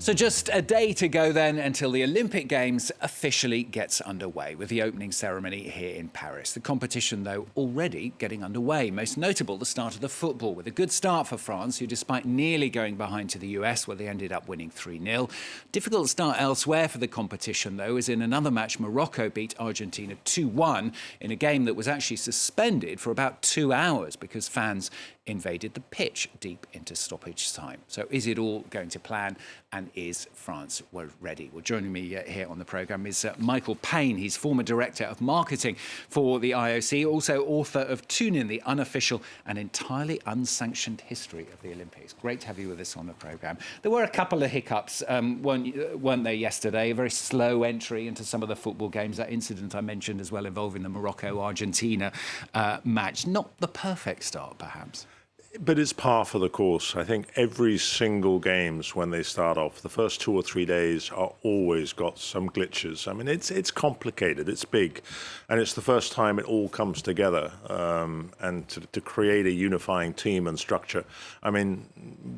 So just a day to go then until the Olympic Games officially gets underway with the opening ceremony here in Paris. The competition, though, already getting underway. Most notable, the start of the football, with a good start for France, who, despite nearly going behind to the US, where they ended up winning 3-0. Difficult start elsewhere for the competition, though, as in another match, Morocco beat Argentina 2-1 in a game that was actually suspended for about 2 hours because fans invaded the pitch deep into stoppage time. So is it all going to plan, and is France ready? Well, joining me here on the programme is Michael Payne. He's former Director of Marketing for the IOC, also author of Tune In, the unofficial and entirely unsanctioned history of the Olympics. Great to have you with us on the programme. There were a couple of hiccups, weren't there, yesterday? A very slow entry into some of the football games. That incident I mentioned as well involving the Morocco-Argentina match. Not the perfect start, perhaps. But it's par for the course. I think every single games, when they start off, the first 2 or 3 days are always got some glitches. I mean, it's complicated, it's big, and it's the first time it all comes together, and to create a unifying team and structure. I mean,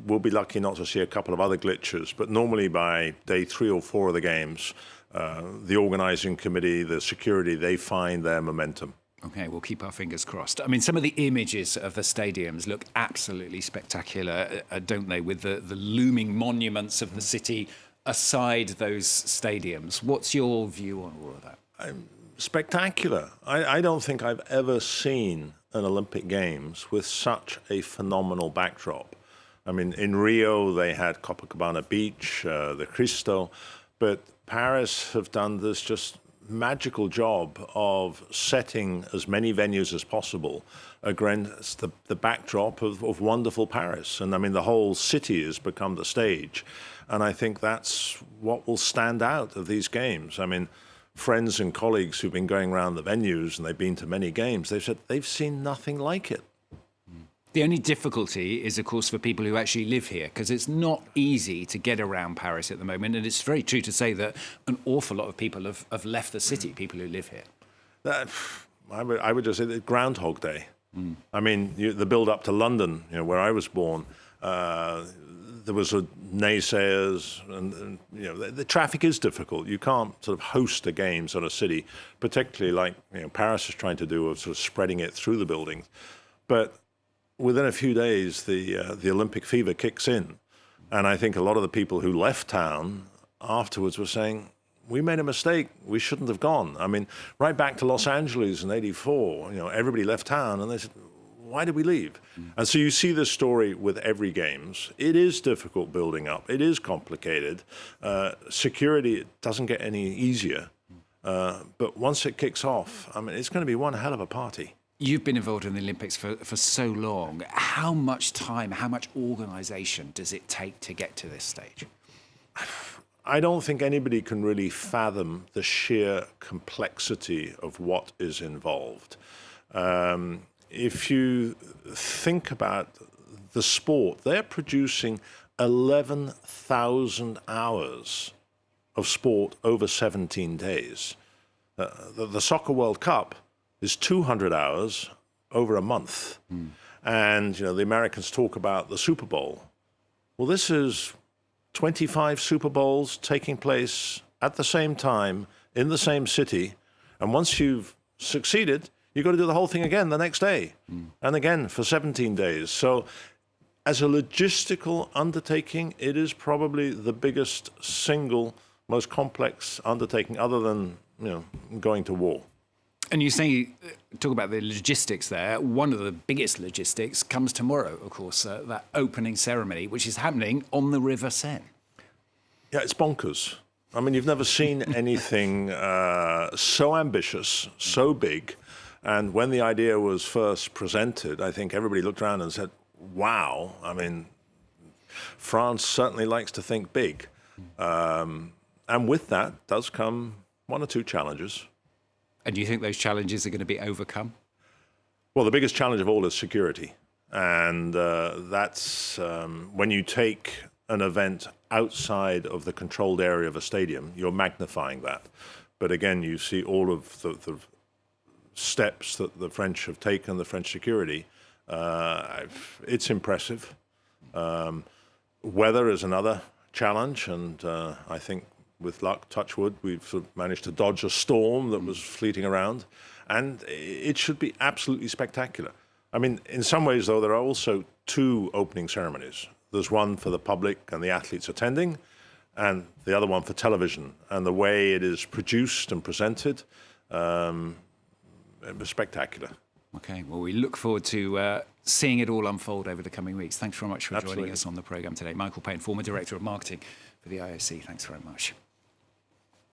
we'll be lucky not to see a couple of other glitches, but normally by day 3 or 4 of the games, the organising committee, the security, they find their momentum. OK, we'll keep our fingers crossed. I mean, some of the images of the stadiums look absolutely spectacular, don't they, with the looming monuments of the city aside those stadiums. What's your view on all of that? Spectacular. I don't think I've ever seen an Olympic Games with such a phenomenal backdrop. I mean, in Rio, they had Copacabana Beach, the Cristo, but Paris have done this just magical job of setting as many venues as possible against the backdrop of wonderful Paris. And I mean, the whole city has become the stage. And I think that's what will stand out of these games. I mean, friends and colleagues who've been going around the venues and they've been to many games, they've said they've seen nothing like it. The only difficulty is, of course, for people who actually live here, because it's not easy to get around Paris at the moment. And it's very true to say that an awful lot of people have left the city, people who live here. I would just say that Groundhog Day. I mean, the build-up to London, where I was born, there was naysayers, and the traffic is difficult. You can't sort of host the games on a city, particularly like Paris is trying to do, of sort of spreading it through the buildings. But within a few days, the Olympic fever kicks in. And I think a lot of the people who left town afterwards were saying, we made a mistake, we shouldn't have gone. I mean, right back to Los Angeles in '84, everybody left town and they said, why did we leave? And so you see this story with every games. It is difficult building up, it is complicated. Security doesn't get any easier. But once it kicks off, I mean, it's going to be one hell of a party. You've been involved in the Olympics for so long. How much time, how much organisation does it take to get to this stage? I don't think anybody can really fathom the sheer complexity of what is involved. If you think about the sport, they're producing 11,000 hours of sport over 17 days. The Soccer World Cup is 200 hours over a month. And, the Americans talk about the Super Bowl. Well, this is 25 Super Bowls taking place at the same time in the same city. And once you've succeeded, you've got to do the whole thing again the next day. And again for 17 days. So as a logistical undertaking, it is probably the biggest single, most complex undertaking other than, going to war. And talk about the logistics there. One of the biggest logistics comes tomorrow, of course, that opening ceremony, which is happening on the River Seine. Yeah, it's bonkers. I mean, you've never seen anything so ambitious, so big. And when the idea was first presented, I think everybody looked around and said, wow. I mean, France certainly likes to think big. And with that does come 1 or 2 challenges. And do you think those challenges are going to be overcome? Well, the biggest challenge of all is security. And that's when you take an event outside of the controlled area of a stadium, you're magnifying that. But again, you see all of the steps that the French have taken, the French security. It's impressive. Weather is another challenge, and I think with luck, touch wood, we've sort of managed to dodge a storm that was fleeting around, and it should be absolutely spectacular. I mean, in some ways, though, there are also two opening ceremonies. There's one for the public and the athletes attending, and the other one for television. And the way it is produced and presented, it was spectacular. Okay, well, we look forward to seeing it all unfold over the coming weeks. Thanks very much for Absolutely. joining us on the programme today. Michael Payne, former Director of Marketing for the IOC. Thanks very much.